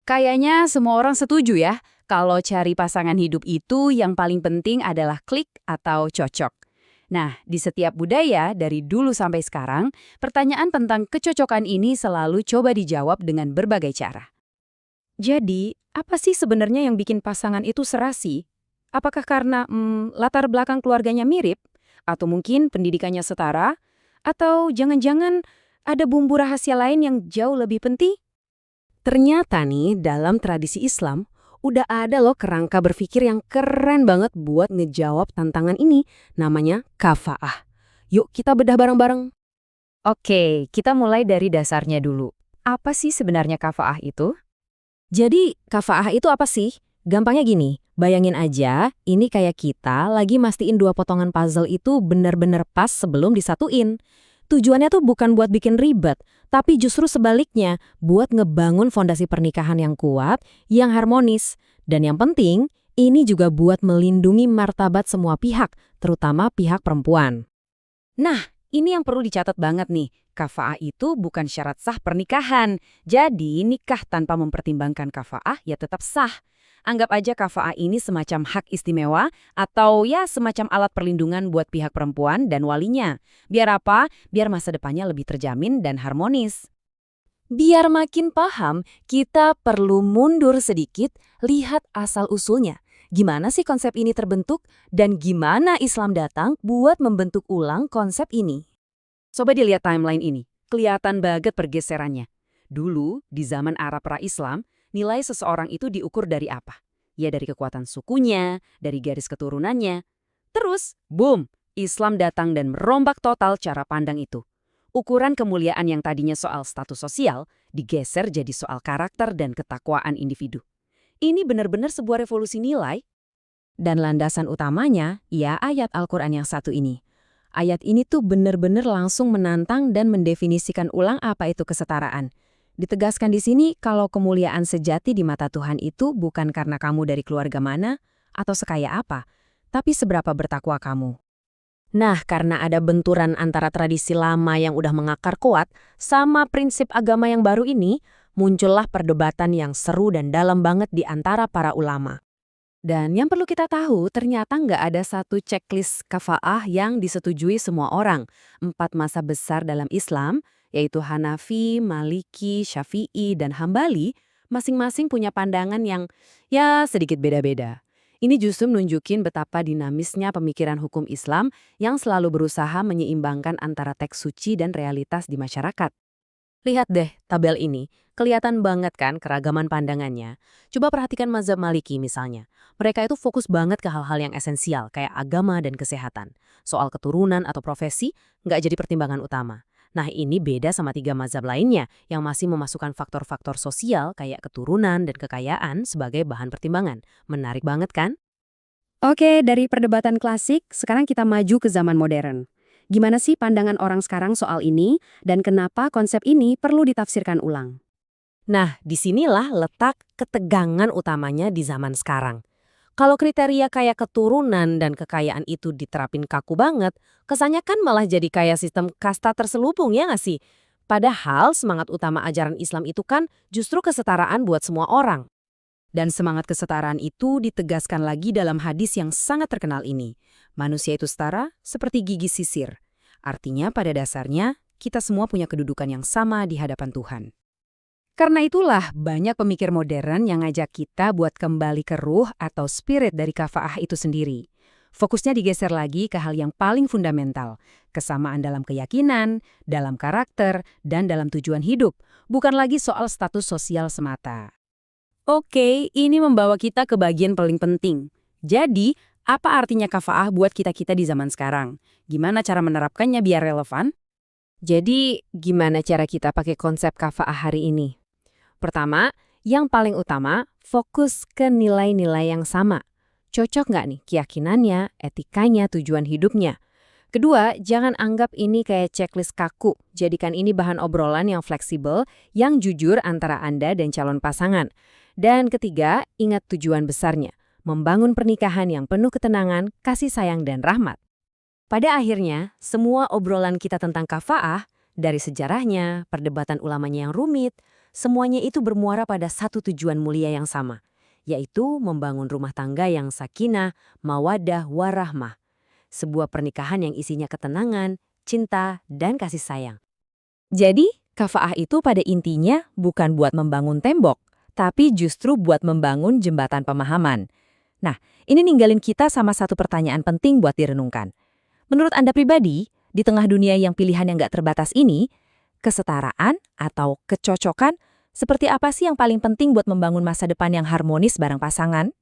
Kayaknya semua orang setuju ya, kalau cari pasangan hidup itu yang paling penting adalah klik atau cocok. Nah, di setiap budaya dari dulu sampai sekarang, pertanyaan tentang kecocokan ini selalu coba dijawab dengan berbagai cara. Jadi, apa sih sebenarnya yang bikin pasangan itu serasi? Apakah karena latar belakang keluarganya mirip? Atau mungkin pendidikannya setara? Atau jangan-jangan ada bumbu rahasia lain yang jauh lebih penting? Ternyata nih, dalam tradisi Islam, udah ada loh kerangka berpikir yang keren banget buat ngejawab tantangan ini, namanya kafaah. Yuk kita bedah bareng-bareng. Oke, kita mulai dari dasarnya dulu. Apa sih sebenarnya kafaah itu? Jadi, kafaah itu apa sih? Gampangnya gini, bayangin aja, ini kayak kita lagi mastiin dua potongan puzzle itu benar-benar pas sebelum disatuin. Tujuannya tuh bukan buat bikin ribet, tapi justru sebaliknya, buat ngebangun fondasi pernikahan yang kuat, yang harmonis. Dan yang penting, ini juga buat melindungi martabat semua pihak, terutama pihak perempuan. Nah, ini yang perlu dicatat banget nih. Kafaah itu bukan syarat sah pernikahan. Jadi, nikah tanpa mempertimbangkan kafaah ya tetap sah. Anggap aja kafaah ini semacam hak istimewa atau ya semacam alat perlindungan buat pihak perempuan dan walinya. Biar apa? Biar masa depannya lebih terjamin dan harmonis. Biar makin paham, kita perlu mundur sedikit, lihat asal-usulnya. Gimana sih konsep ini terbentuk, dan gimana Islam datang buat membentuk ulang konsep ini? Coba dilihat timeline ini. Kelihatan banget pergeserannya. Dulu, di zaman Arab pra-Islam, nilai seseorang itu diukur dari apa? Ya dari kekuatan sukunya, dari garis keturunannya. Terus, boom, Islam datang dan merombak total cara pandang itu. Ukuran kemuliaan yang tadinya soal status sosial, digeser jadi soal karakter dan ketakwaan individu. Ini benar-benar sebuah revolusi nilai. Dan landasan utamanya, ya ayat Al-Quran yang satu ini. Ayat ini tuh benar-benar langsung menantang dan mendefinisikan ulang apa itu kesetaraan. Ditegaskan di sini kalau kemuliaan sejati di mata Tuhan itu bukan karena kamu dari keluarga mana atau sekaya apa, tapi seberapa bertakwa kamu. Nah, karena ada benturan antara tradisi lama yang udah mengakar kuat sama prinsip agama yang baru ini, muncullah perdebatan yang seru dan dalam banget di antara para ulama. Dan yang perlu kita tahu, ternyata nggak ada satu checklist kafaah yang disetujui semua orang. 4 mazhab besar dalam Islam, yaitu Hanafi, Maliki, Syafi'i, dan Hambali, masing-masing punya pandangan yang ya sedikit beda-beda. Ini justru menunjukin betapa dinamisnya pemikiran hukum Islam yang selalu berusaha menyeimbangkan antara teks suci dan realitas di masyarakat. Lihat deh tabel ini, kelihatan banget kan keragaman pandangannya. Coba perhatikan mazhab Maliki misalnya. Mereka itu fokus banget ke hal-hal yang esensial kayak agama dan kesehatan. Soal keturunan atau profesi nggak jadi pertimbangan utama. Nah ini beda sama 3 mazhab lainnya yang masih memasukkan faktor-faktor sosial kayak keturunan dan kekayaan sebagai bahan pertimbangan. Menarik banget kan? Oke, dari perdebatan klasik, sekarang kita maju ke zaman modern. Gimana sih pandangan orang sekarang soal ini, dan kenapa konsep ini perlu ditafsirkan ulang? Nah, disinilah letak ketegangan utamanya di zaman sekarang. Kalau kriteria kayak keturunan dan kekayaan itu diterapin kaku banget, kesannya kan malah jadi kayak sistem kasta terselubung ya nggak sih? Padahal semangat utama ajaran Islam itu kan justru kesetaraan buat semua orang. Dan semangat kesetaraan itu ditegaskan lagi dalam hadis yang sangat terkenal ini. Manusia itu setara seperti gigi sisir. Artinya pada dasarnya, kita semua punya kedudukan yang sama di hadapan Tuhan. Karena itulah banyak pemikir modern yang ngajak kita buat kembali ke ruh atau spirit dari kafaah itu sendiri. Fokusnya digeser lagi ke hal yang paling fundamental, kesamaan dalam keyakinan, dalam karakter, dan dalam tujuan hidup, bukan lagi soal status sosial semata. Oke, ini membawa kita ke bagian paling penting. Jadi, apa artinya kafaah buat kita-kita di zaman sekarang? Gimana cara menerapkannya biar relevan? Jadi, gimana cara kita pakai konsep kafaah hari ini? Pertama, yang paling utama, fokus ke nilai-nilai yang sama. Cocok nggak nih keyakinannya, etikanya, tujuan hidupnya? Kedua, jangan anggap ini kayak checklist kaku. Jadikan ini bahan obrolan yang fleksibel, yang jujur antara Anda dan calon pasangan. Dan ketiga, ingat tujuan besarnya, membangun pernikahan yang penuh ketenangan, kasih sayang, dan rahmat. Pada akhirnya, semua obrolan kita tentang kafaah, dari sejarahnya, perdebatan ulamanya yang rumit, semuanya itu bermuara pada satu tujuan mulia yang sama, yaitu membangun rumah tangga yang sakinah, mawaddah, warahmah. Sebuah pernikahan yang isinya ketenangan, cinta, dan kasih sayang. Jadi, kafaah itu pada intinya bukan buat membangun tembok, tapi justru buat membangun jembatan pemahaman. Nah, ini ninggalin kita sama satu pertanyaan penting buat direnungkan. Menurut Anda pribadi, di tengah dunia yang pilihannya nggak terbatas ini, kesetaraan atau kecocokan seperti apa sih yang paling penting buat membangun masa depan yang harmonis bareng pasangan?